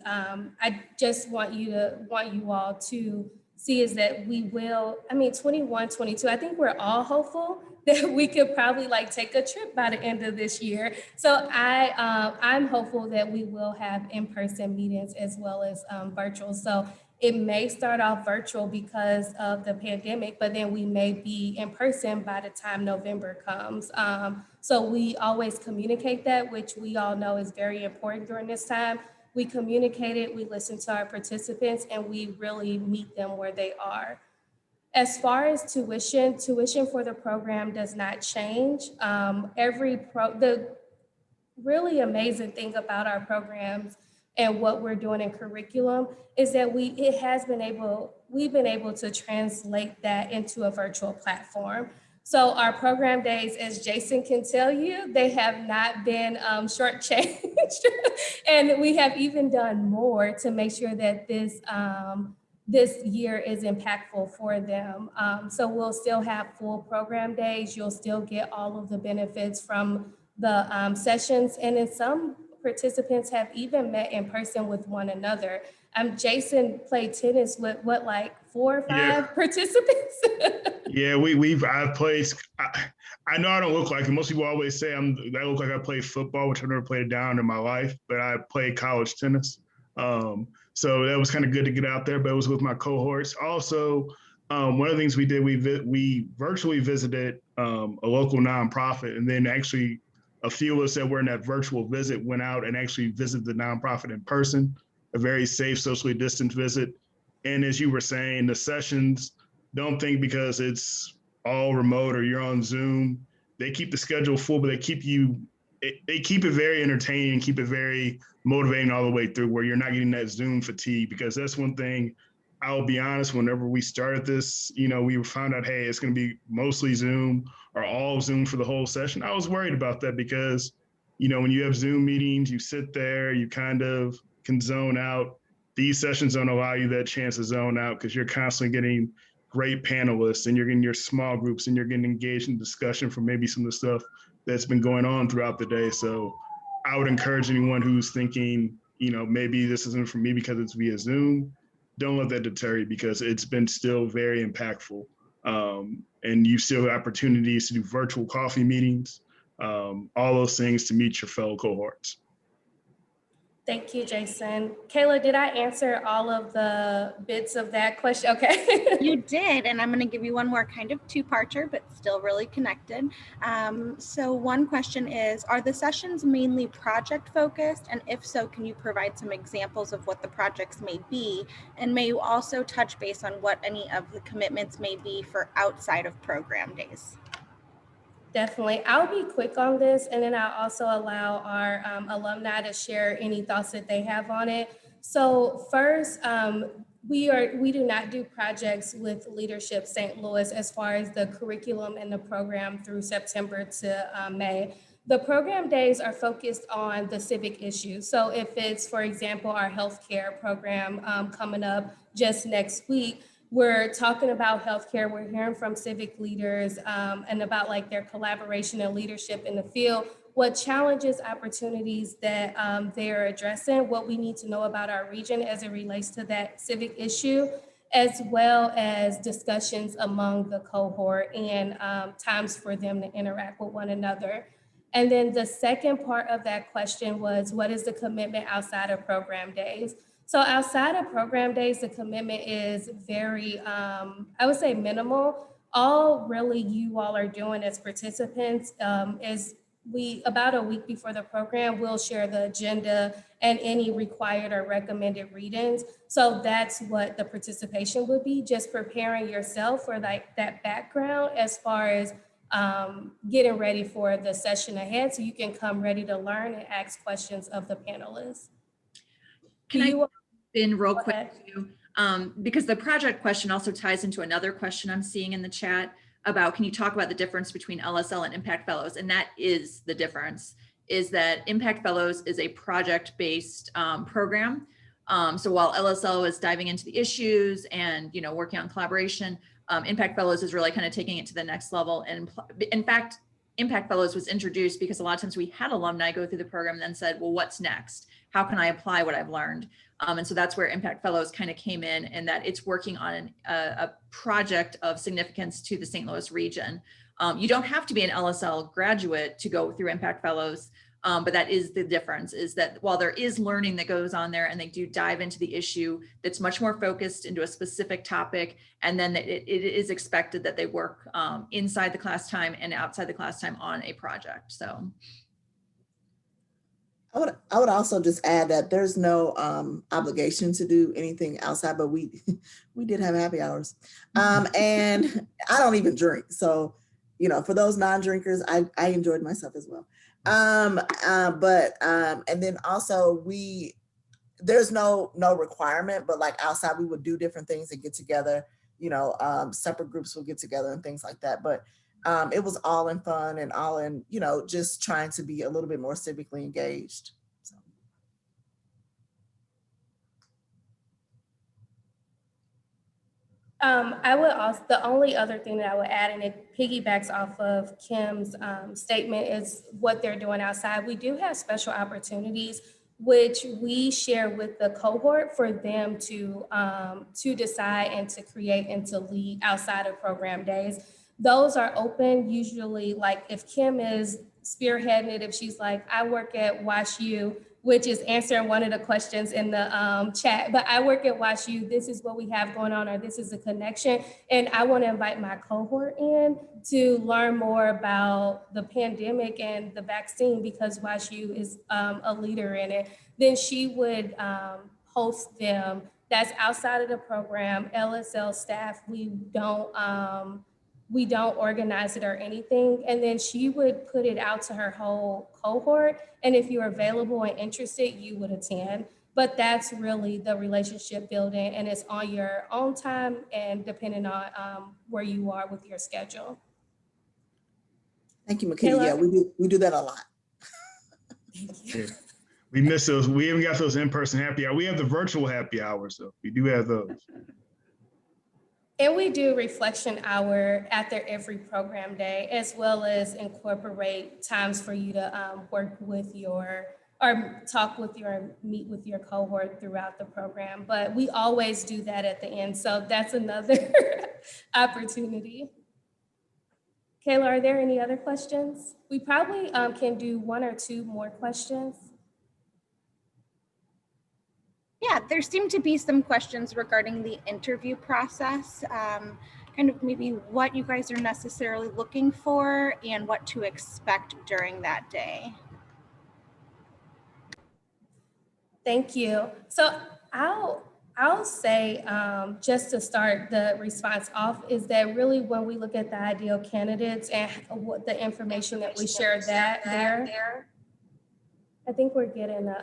I just want you all to see is that we will, 21, 22, I think we're all hopeful that we could probably like take a trip by the end of this year. So I'm hopeful that we will have in-person meetings as well as virtual. So it may start off virtual because of the pandemic, but then we may be in person by the time November comes. So we always communicate that, which we all know is very important during this time. We communicate it, we listen to our participants, and we really meet them where they are. As far as tuition for the program does not change. The really amazing thing about our programs and what we're doing in curriculum is that we've been able to translate that into a virtual platform. So our program days, as Jason can tell you, they have not been shortchanged. And we have even done more to make sure that this year is impactful for them. So we'll still have full program days. You'll still get all of the benefits from the sessions. And then some participants have even met in person with one another. Jason played tennis with what, like 4 or 5 participants? Yeah, I've played. I know I don't look like it. Most people always say I look like I play football, which I've never played it down in my life, but I played college tennis. So that was kind of good to get out there, but it was with my cohorts. Also, one of the things we did, we virtually visited a local nonprofit, and then actually a few of us that were in that virtual visit went out and actually visited the nonprofit in person, a very safe, socially distanced visit. And as you were saying, the sessions, don't think because it's all remote or you're on Zoom, they keep the schedule full, but they keep it very entertaining, keep it very motivating all the way through where you're not getting that Zoom fatigue, because that's one thing. I'll be honest, whenever we started this, we found out, hey, it's going to be mostly Zoom or all Zoom for the whole session. I was worried about that because, when you have Zoom meetings, you sit there, you kind of can zone out. These sessions don't allow you that chance to zone out because you're constantly getting great panelists and you're getting your small groups and you're getting engaged in discussion from maybe some of the stuff that's been going on throughout the day. So I would encourage anyone who's thinking, maybe this isn't for me because it's via Zoom, don't let that deter you because it's been still very impactful. And you still have opportunities to do virtual coffee meetings, all those things to meet your fellow cohorts. Thank you, Jason. Kayla, did I answer all of the bits of that question? Okay. You did, and I'm going to give you one more kind of two-parter, but still really connected. So one question is, are the sessions mainly project focused? And if so, can you provide some examples of what the projects may be? And may you also touch base on what any of the commitments may be for outside of program days? Definitely. I'll be quick on this, and then I'll also allow our alumni to share any thoughts that they have on it. So first, we do not do projects with Leadership St. Louis as far as the curriculum and the program through September to May. The program days are focused on the civic issues. So if it's, for example, our healthcare program coming up just next week, we're talking about healthcare. We're hearing from civic leaders and about like their collaboration and leadership in the field, what challenges, opportunities that they're addressing, what we need to know about our region as it relates to that civic issue, as well as discussions among the cohort and times for them to interact with one another. And then the second part of that question was, what is the commitment outside of program days? So outside of program days, the commitment is very, I would say minimal. All really you all are doing as participants is about a week before the program, we'll share the agenda and any required or recommended readings. So that's what the participation would be, just preparing yourself for like that background as far as getting ready for the session ahead so you can come ready to learn and ask questions of the panelists. Can I in real quick too? Because the project question also ties into another question I'm seeing in the chat about, can you talk about the difference between LSL and Impact Fellows? And that is the difference, is that Impact Fellows is a project-based program. So while LSL is diving into the issues and working on collaboration, Impact Fellows is really kind of taking it to the next level. And in fact, Impact Fellows was introduced because a lot of times we had alumni go through the program and then said, well, what's next? How can I apply what I've learned? And so that's where Impact Fellows kind of came in, and that it's working on a project of significance to the St. Louis region. You don't have to be an LSL graduate to go through Impact Fellows, but that is the difference, is that while there is learning that goes on there and they do dive into the issue that's much more focused into a specific topic, and then it is expected that they work inside the class time and outside the class time on a project. So I would also just add that there's no obligation to do anything outside, but we did have happy hours. And I don't even drink. So, for those non-drinkers, I enjoyed myself as well. And then also there's no requirement, but like outside we would do different things and get together, separate groups will get together and things like that. But it was all in fun and all in, just trying to be a little bit more civically engaged. So. I would also, the only other thing that I would add, and it piggybacks off of Kim's statement, is what they're doing outside. We do have special opportunities which we share with the cohort for them to decide and to create and to lead outside of program days. Those are open usually, like if Kim is spearheading it, if she's like, I work at WashU, which is answering one of the questions in the chat, but I work at WashU, this is what we have going on, or this is a connection. And I want to invite my cohort in to learn more about the pandemic and the vaccine because WashU is a leader in it. Then she would host them. That's outside of the program. LSL staff, we don't organize it or anything. And then she would put it out to her whole cohort. And if you're available and interested, you would attend. But that's really the relationship building, and it's on your own time and depending on where you are with your schedule. Thank you, Makita. Yeah, we do that a lot. Thank you. Yeah. We miss those. We haven't got those in-person happy hour. We have the virtual happy hours, though. We do have those. And we do reflection hour after every program day, as well as incorporate times for you to work with or talk with meet with your cohort throughout the program. But we always do that at the end. So that's another opportunity. Kayla, are there any other questions? We probably can do one or two more questions. Yeah, there seem to be some questions regarding the interview process, kind of maybe what you guys are necessarily looking for and what to expect during that day. Thank you. So I'll say, just to start the response off, is that really when we look at the ideal candidates and what the information that we share there, I think we're getting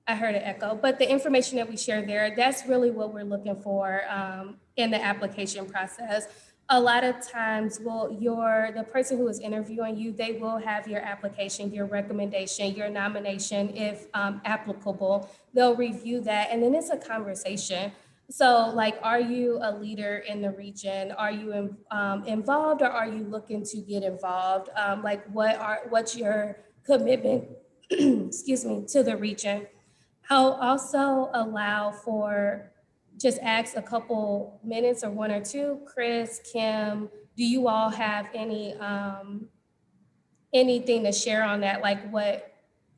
I heard an echo, but the information that we share there, that's really what we're looking for in the application process. a lot of times the person who is interviewing you, they will have your application, your recommendation, your nomination, if applicable. They'll review that, and then it's a conversation. So like, are you a leader in the region? Are you involved, or are you looking to get involved? Like, what's your commitment, excuse me, to the region? I'll also allow for, just ask a couple minutes or one or two. Chris, Kim, do you all have anything to share on that? Like, what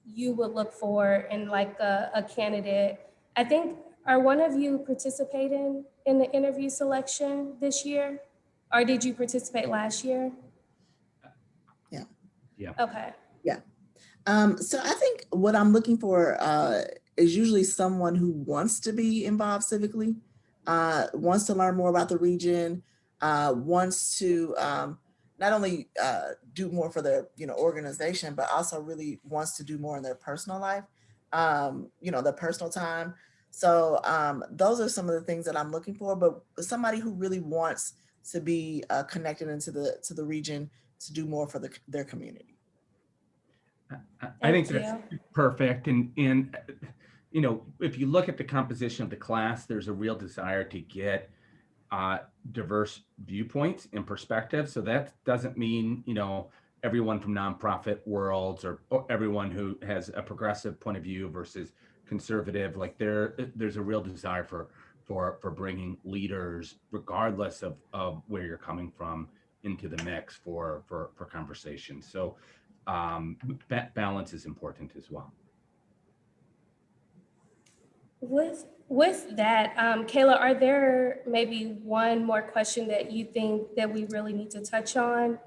you would look for in like a candidate? I think, are one of you participating in the interview selection this year? Or did you participate last year? Yeah. Yeah. Okay. Yeah. So I think what I'm looking for is usually someone who wants to be involved civically, wants to learn more about the region, wants to not only do more for their organization, but also really wants to do more in their personal life, their personal time. So those are some of the things that I'm looking for, but somebody who really wants to be connected into the region to do more for their community. I think that's perfect. And if you look at the composition of the class, there's a real desire to get diverse viewpoints and perspectives. So that doesn't mean, everyone from nonprofit worlds or everyone who has a progressive point of view versus conservative. Like there's a real desire for bringing leaders, regardless of where you're coming from, into the mix for conversation. So balance is important as well. With that, Kayla, are there maybe one more question that you think that we really need to touch on?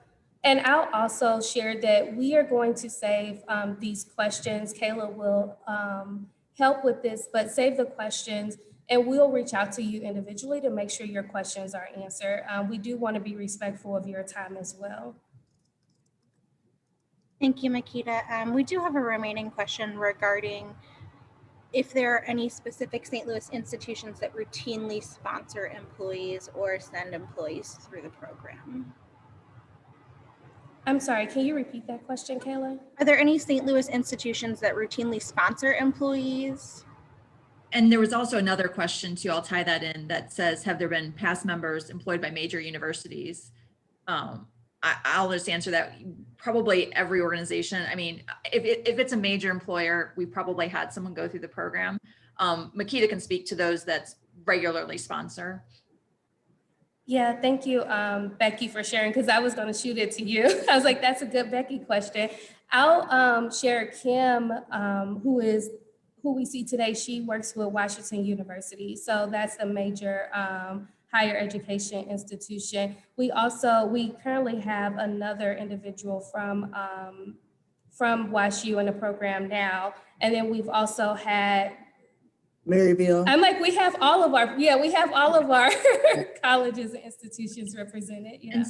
And I'll also share that we are going to save these questions. Kayla will help with this, but save the questions and we'll reach out to you individually to make sure your questions are answered. We do want to be respectful of your time as well. Thank you, Makita. We do have a remaining question regarding if there are any specific St. Louis institutions that routinely sponsor employees or send employees through the program. I'm sorry, can you repeat that question, Kayla? Are there any St. Louis institutions that routinely sponsor employees? And there was also another question too, I'll tie that in, that says, have there been past members employed by major universities? I'll just answer that. Probably every organization. I mean, if it's a major employer, we probably had someone go through the program. Makita can speak to those that regularly sponsor. Yeah, thank you, Becky, for sharing, because I was going to shoot it to you. I was like, that's a good Becky question. I'll share Kim, who we see today. She works with Washington University. So that's a major higher education institution. We currently have another individual from WashU in the program now. And then we've also had Maryville. I'm like, we have all of our colleges and institutions represented. Yeah. And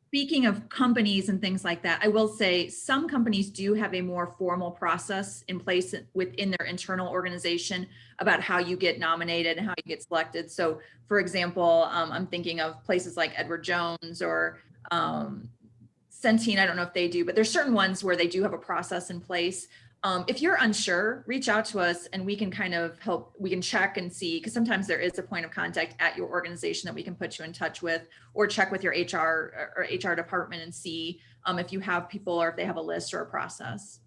speaking of companies and things like that, I will say some companies do have a more formal process in place within their internal organization about how you get nominated and how you get selected. So for example, I'm thinking of places like Edward Jones or Centene. I don't know if they do, but there's certain ones where they do have a process in place. If you're unsure, reach out to us and we can kind of help. We can check and see, because sometimes there is a point of contact at your organization that we can put you in touch with, or check with your HR department and see if you have people or if they have a list or a process.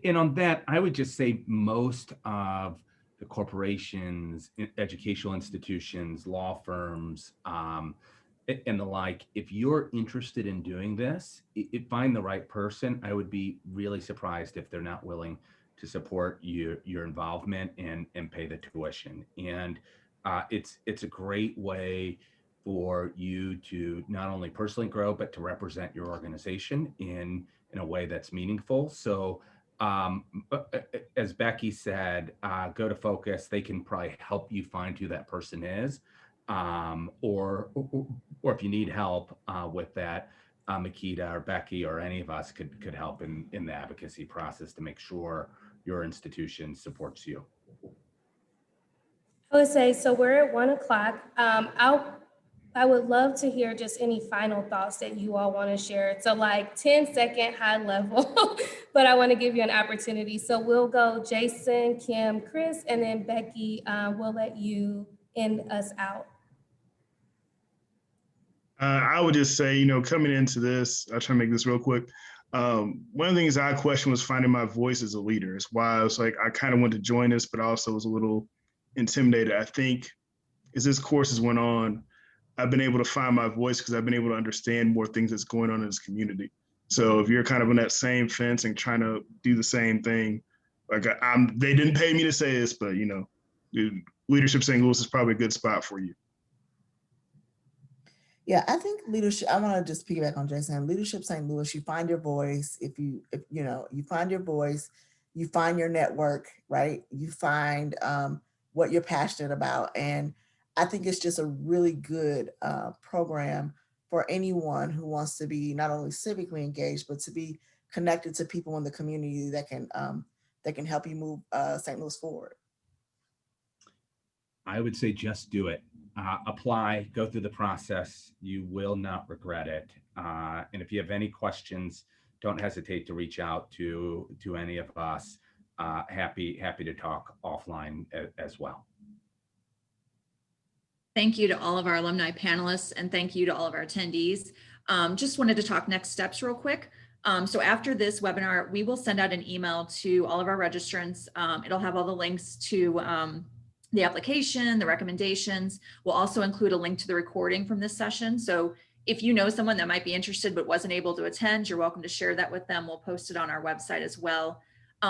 And on that, I would just say most of the corporations, educational institutions, law firms, and the like, if you're interested in doing this, find the right person. I would be really surprised if they're not willing to support your involvement and pay the tuition. And it's a great way for you to not only personally grow, but to represent your organization in a way that's meaningful. So as Becky said, go to Focus. They can probably help you find who that person is. Or if you need help with that, Makita or Becky or any of us could help in the advocacy process to make sure your institution supports you. I would say, so we're at 1 o'clock. I would love to hear just any final thoughts that you all want to share. So like 10-second high level, but I want to give you an opportunity. So we'll go Jason, Kim, Chris, and then Becky, we'll let you end us out. I would just say, coming into this, I'll try to make this real quick. One of the things I questioned was finding my voice as a leader. It's why I was like, I kind of wanted to join this, but also was a little intimidated. I think as this course has went on, I've been able to find my voice because I've been able to understand more things that's going on in this community. So if you're kind of on that same fence and trying to do the same thing, like they didn't pay me to say this, but Leadership St. Louis is probably a good spot for you. Yeah, I think leadership, I want to just piggyback on Jason. Leadership St. Louis, you find your voice. If you find your voice, you find your network, right? You find what you're passionate about. And I think it's just a really good program for anyone who wants to be not only civically engaged, but to be connected to people in the community that can help you move St. Louis forward. I would say just do it. Apply, go through the process. You will not regret it. And if you have any questions, don't hesitate to reach out to any of us. Happy to talk offline as well. Thank you to all of our alumni panelists, and thank you to all of our attendees. Just wanted to talk next steps real quick. So after this webinar, we will send out an email to all of our registrants. It'll have all the links to the application, the recommendations. We'll also include a link to the recording from this session. So if you know someone that might be interested but wasn't able to attend, you're welcome to share that with them. We'll post it on our website as well.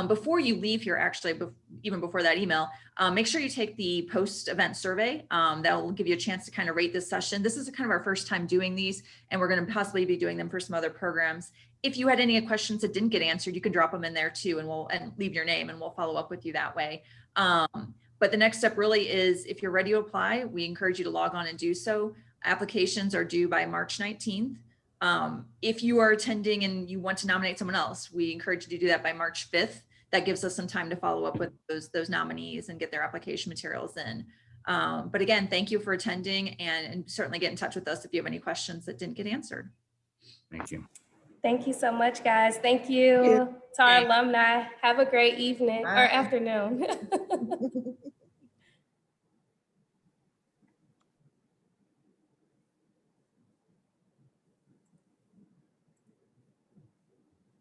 Before you leave here, actually, even before that email, make sure you take the post-event survey. That will give you a chance to kind of rate this session. This is kind of our first time doing these, and we're going to possibly be doing them for some other programs. If you had any questions that didn't get answered, you can drop them in there too, and leave your name, and we'll follow up with you that way. But the next step really is, if you're ready to apply, we encourage you to log on and do so. Applications are due by March 19th. If you are attending and you want to nominate someone else, we encourage you to do that by March 5th. That gives us some time to follow up with those nominees and get their application materials in. But again, thank you for attending, and certainly get in touch with us if you have any questions that didn't get answered. Thank you. Thank you so much, guys. Thank you to our alumni. Have a great evening or afternoon.